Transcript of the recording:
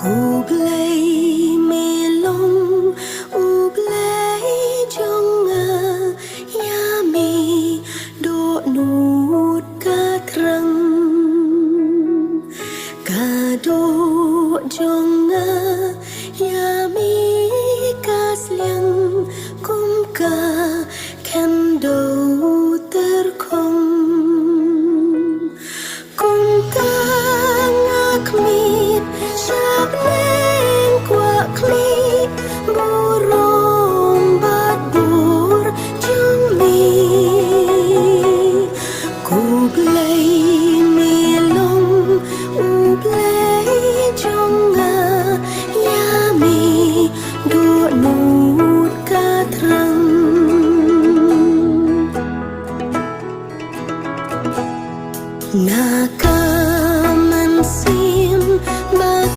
Cô play mê long u play trong ya mi độ nút ca trăng ca độ trong ya